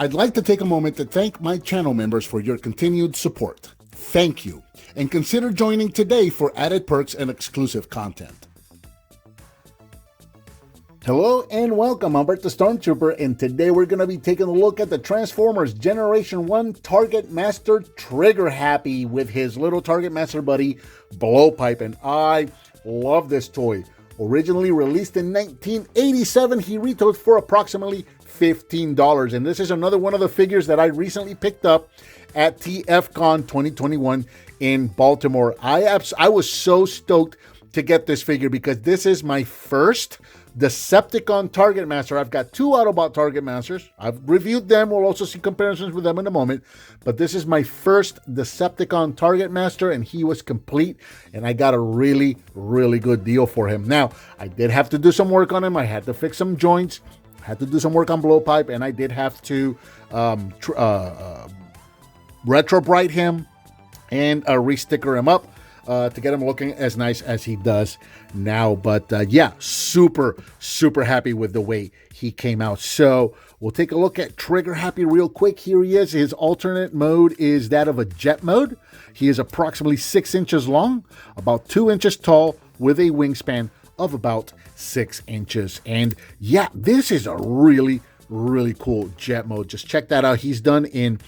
I'd like to take a moment to thank my channel members for your continued support. Thank you, and consider joining today for added perks and exclusive content. Hello and welcome, I'm Bert The Stormtrooper, and today we're going to be taking a look at the Transformers Generation 1 Targetmaster TRIGGERHAPPY with his little Targetmaster buddy, Blowpipe, and I love this toy. Originally released in 1987, he retailed for approximately $15, and this is another one of the figures that I recently picked up at TFCon 2021 in Baltimore. I was so stoked to get this figure because this is my first Decepticon Targetmaster. I've got two Autobot Targetmasters. I've reviewed them. We'll also see comparisons with them in a moment. But this is my first Decepticon Targetmaster, and he was complete. And I got a really, really good deal for him. Now, I did have to do some work on him. I had to fix some joints. I had to do some work on Blowpipe, and I did have to retro-bright him and re-sticker him up to get him looking as nice as he does now. But yeah, super happy with the way he came out. So we'll take a look at TRIGGERHAPPY real quick. Here he is. His alternate mode is that of a jet mode. He is approximately 6 inches long, about 2 inches tall, with a wingspan of about 6 inches. And yeah, this is a really cool jet mode. Just check that out. He's done in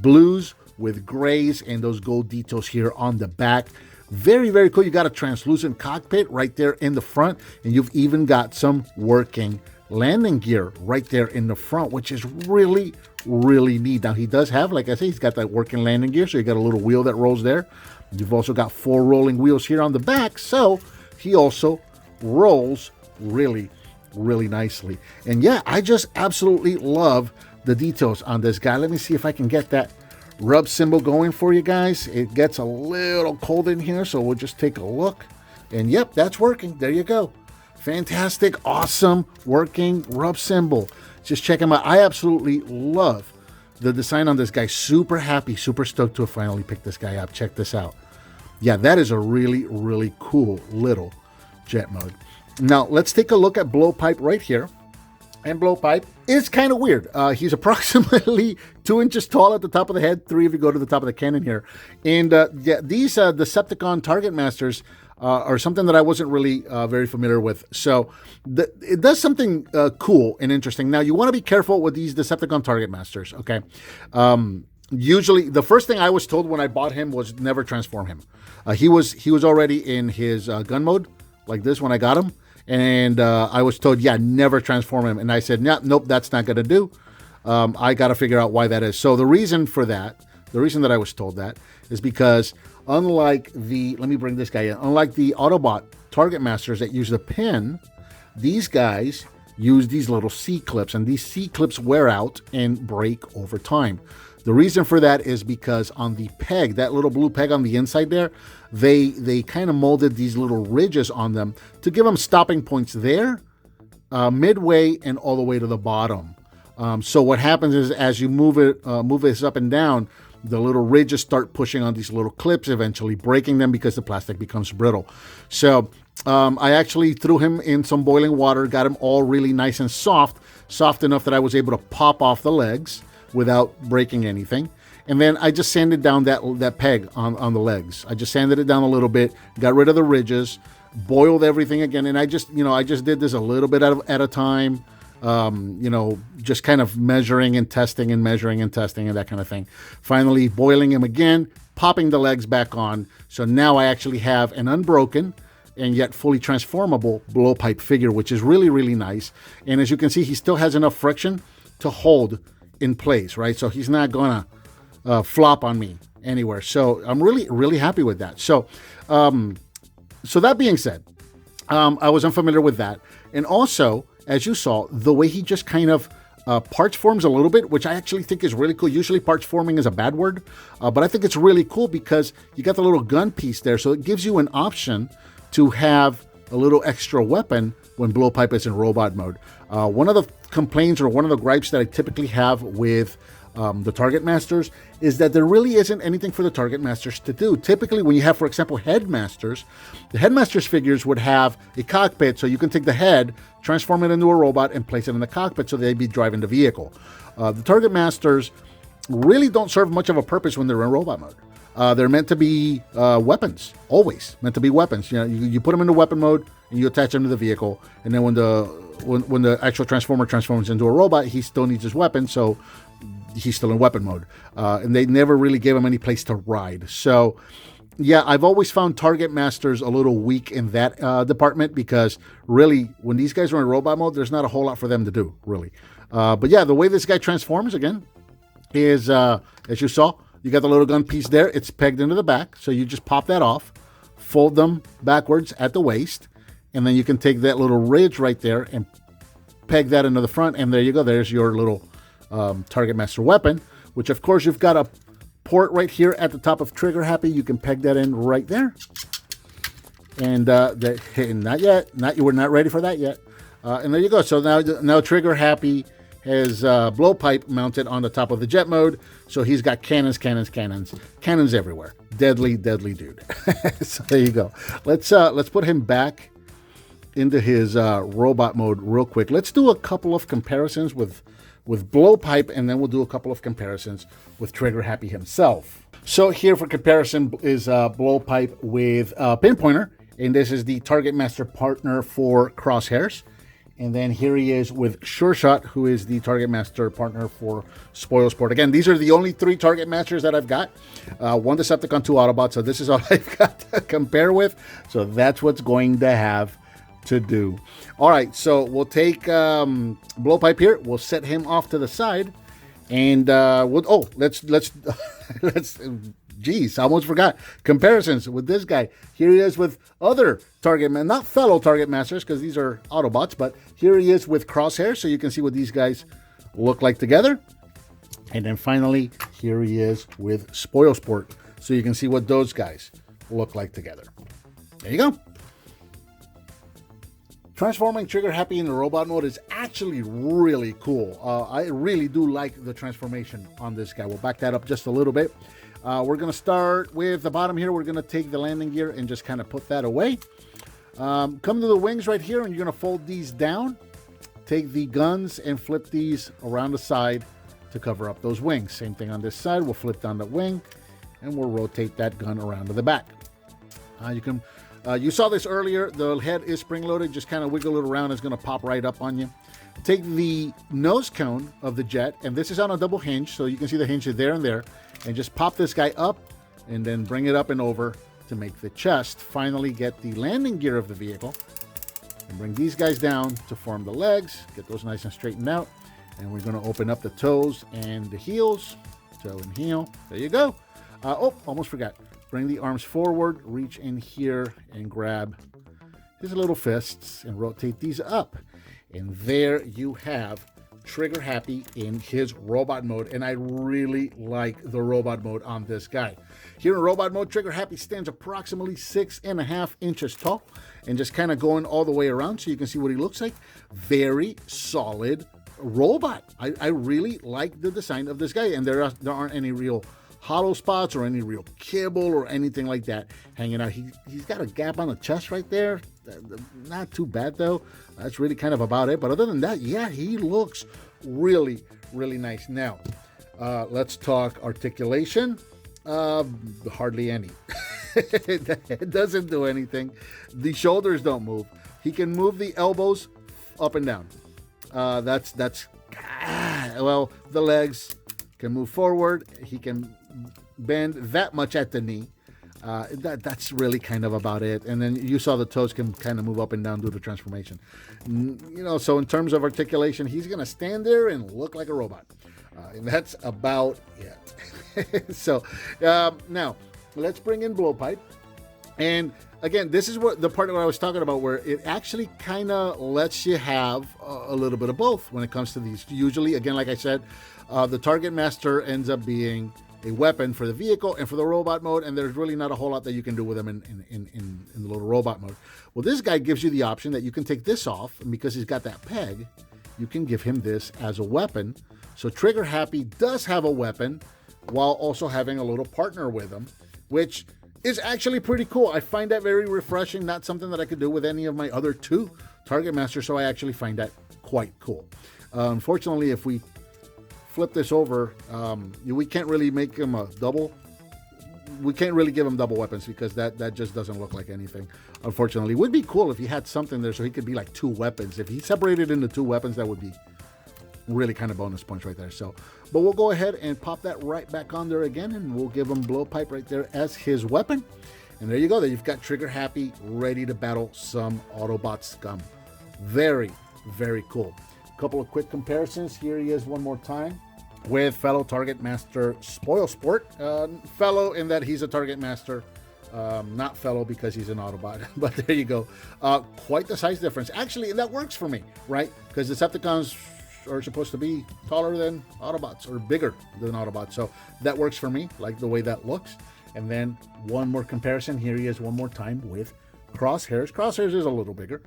blues with grays and those gold details here on the back. Very cool. You got a translucent cockpit right there in the front, and you've even got some working landing gear right there in the front, which is really neat. Now he does have, like I say, he's got that working landing gear, so you got a little wheel that rolls there. You've also got 4 rolling wheels here on the back, so he also rolls really nicely. And yeah, I just absolutely love the details on this guy. Let me see if I can get that rub symbol going for you guys. It gets a little cold in here, so we'll just take a look. And yep, that's working. There you go. Fantastic, awesome working rub symbol. Just check him out. I absolutely love the design on this guy. Super happy, super stoked to have finally picked this guy up. Check this out. Yeah, that is a really cool little jet mode. Now let's take a look at Blowpipe right here. And Blowpipe is kind of weird. He's approximately 2 inches tall at the top of the head, 3 if you go to the top of the cannon here. And yeah, these Decepticon Targetmasters are something that I wasn't really very familiar with. So it does something cool and interesting. Now, you want to be careful with these Decepticon Targetmasters, okay? Usually, the first thing I was told when I bought him was never transform him. He was already in his gun mode, like this when I got him. And I was told, yeah, never transform him. And I said, nope, that's not going to do. I got to figure out why that is. So the reason for that, the reason that I was told that is because unlike the, let me bring this guy in, unlike the Autobot Targetmasters that use the pin, these guys use these little C-clips, and these C-clips wear out and break over time. The reason for that is because on the peg, that little blue peg on the inside there, they kind of molded these little ridges on them to give them stopping points there, midway, and all the way to the bottom. So what happens is as you move this up and down, the little ridges start pushing on these little clips, eventually breaking them because the plastic becomes brittle. So I actually threw him in some boiling water, got him all really nice and soft enough that I was able to pop off the legs without breaking anything. And then I just sanded down that peg on the legs. I just sanded it down a little bit, got rid of the ridges, boiled everything again. And I just did this a little bit at a time, just kind of measuring and testing and measuring and testing and that kind of thing. Finally, boiling him again, popping the legs back on. So now I actually have an unbroken and yet fully transformable Blowpipe figure, which is really nice. And as you can see, he still has enough friction to hold in place, right? So he's not gonna flop on me anywhere. So I'm really happy with that. So so that being said, I was unfamiliar with that. And also, as you saw, the way he just kind of parts forms a little bit, which I actually think is really cool. Usually parts forming is a bad word, but I think it's really cool because you got the little gun piece there. So it gives you an option to have a little extra weapon when Blowpipe is in robot mode. One of the complaints or one of the gripes that I typically have with the Targetmasters is that there really isn't anything for the Targetmasters to do. Typically, when you have, for example, Headmasters, the Headmasters figures would have a cockpit, so you can take the head, transform it into a robot, and place it in the cockpit so they'd be driving the vehicle. The Target Masters really don't serve much of a purpose when they're in robot mode. They're meant to be weapons, always meant to be weapons. You know, you put them into weapon mode and you attach them to the vehicle, and then when the actual Transformer transforms into a robot, he still needs his weapon, so he's still in weapon mode. And they never really gave him any place to ride. So yeah, I've always found Target Masters a little weak in that department, because really, when these guys are in robot mode, there's not a whole lot for them to do, really. But yeah, the way this guy transforms, again, is, as you saw, you got the little gun piece there. It's pegged into the back, so you just pop that off, fold them backwards at the waist, and then you can take that little ridge right there and peg that into the front, and there you go. There's your little Target Master weapon, which, of course, you've got a port right here at the top of Trigger Happy. You can peg that in right there. And not yet. We're not ready for that yet. And there you go. So now Trigger Happy has Blowpipe mounted on the top of the jet mode. So he's got cannons everywhere. Deadly dude. So there you go. Let's put him back into his robot mode real quick. Let's do a couple of comparisons with Blowpipe, and then we'll do a couple of comparisons with Trigger Happy himself. So here for comparison is Blowpipe with Pinpointer, and this is the Target Master partner for Crosshairs. And then here he is with Sure Shot, who is the Target Master partner for Spoilsport. Again, these are the only 3 Target Masters that I've got. 1 Decepticon, 2 Autobots, so this is all I've got to compare with. So that's what's going to have to do. All right, so we'll take Blowpipe here. We'll set him off to the side, and let's geez, I almost forgot comparisons with this guy. Here he is with other Target, not fellow Target Masters, because these are Autobots, but here he is with Crosshair, so you can see what these guys look like together. And then finally, here he is with Spoilsport, so you can see what those guys look like together. There you go. Transforming Trigger Happy in the robot mode is actually really cool. I really do like the transformation on this guy. We'll back that up just a little bit. We're going to start with the bottom here. We're going to take the landing gear and just kind of put that away. Come to the wings right here, and you're going to fold these down. Take the guns and flip these around the side to cover up those wings. Same thing on this side. We'll flip down the wing, and we'll rotate that gun around to the back. You saw this earlier. The head is spring-loaded. Just kind of wiggle it around. It's going to pop right up on you. Take the nose cone of the jet, and this is on a double hinge, so you can see the hinge there and there, and just pop this guy up, and then bring it up and over to make the chest. Finally, get the landing gear of the vehicle, and bring these guys down to form the legs. Get those nice and straightened out, and we're going to open up the toes and the heels. Toe and heel. There you go. Almost forgot. Bring the arms forward, reach in here, and grab his little fists and rotate these up. And there you have Trigger Happy in his robot mode. And I really like the robot mode on this guy. Here in robot mode, Trigger Happy stands approximately 6.5 inches tall and just kind of going all the way around so you can see what he looks like. Very solid robot. I really like the design of this guy, and there aren't any real hollow spots or any real kibble or anything like that hanging out. He's got a gap on the chest right there. Not too bad though. That's really kind of about it. But other than that, yeah, he looks really, really nice. Now, let's talk articulation. Hardly any. It doesn't do anything. The shoulders don't move. He can move the elbows up and down. The legs can move forward. He can bend that much at the knee. That's really kind of about it. And then you saw the toes can kind of move up and down due to transformation. So in terms of articulation, he's going to stand there and look like a robot. And that's about it. So now let's bring in Blowpipe. And again, this is what the part that I was talking about, where it actually kind of lets you have a little bit of both when it comes to these. Usually, again, like I said, the Target Master ends up being a weapon for the vehicle and for the robot mode, and there's really not a whole lot that you can do with them in the little robot mode. Well, this guy gives you the option that you can take this off, and because he's got that peg, you can give him this as a weapon. So Trigger Happy does have a weapon while also having a little partner with him, which is actually pretty cool. I find that very refreshing. Not something that I could do with any of my other 2 Target Masters, so I actually find that quite cool. Unfortunately, if we flip this over, we can't really make him a double. We can't really give him double weapons because that just doesn't look like anything, unfortunately. It would be cool if he had something there so he could be like 2 weapons. If he separated into 2 weapons, that would be really kind of bonus points right there. So, but we'll go ahead and pop that right back on there again, and we'll give him Blowpipe right there as his weapon. And there you go. There you've got Trigger Happy ready to battle some Autobot scum. Very, very cool. A couple of quick comparisons. Here he is one more time with fellow Targetmaster Spoilsport. Fellow in that he's a Targetmaster, not fellow because he's an Autobot. But there you go. Quite the size difference. Actually, and that works for me, right? Because Decepticons are supposed to be taller than Autobots or bigger than Autobots. So that works for me, like the way that looks. And then one more comparison. Here he is one more time with Crosshairs. Crosshairs is a little bigger,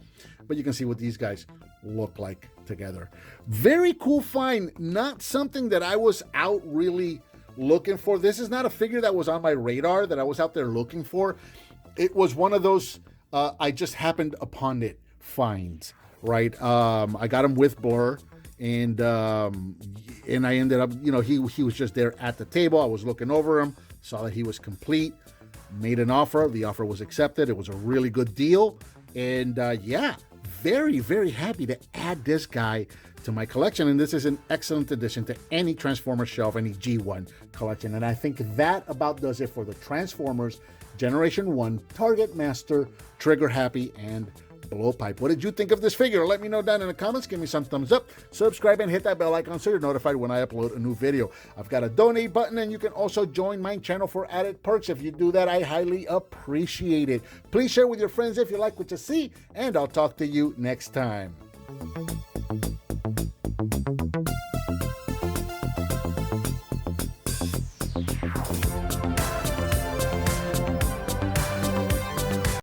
but you can see what these guys look like together. Very cool find. Not something that I was out really looking for. This is not a figure that was on my radar that I was out there looking for. It was one of those I just happened upon it finds, right? I got him with Blurr, and I ended up, you know, he was just there at the table. I was looking over him, saw that he was complete, made an offer. The offer was accepted. It was a really good deal. And yeah, very, very happy to add this guy to my collection. And this is an excellent addition to any Transformers shelf, any G1 collection. And I think that about does it for the Transformers Generation 1 Targetmaster Trigger Happy and Blowpipe. What did you think of this figure? Let me know down in the comments. Give me some thumbs up, subscribe, and hit that bell icon so you're notified when I upload a new video. I've got a donate button, and you can also join my channel for added perks. If you do that, I highly appreciate it. Please share with your friends if you like what you see, and I'll talk to you next time.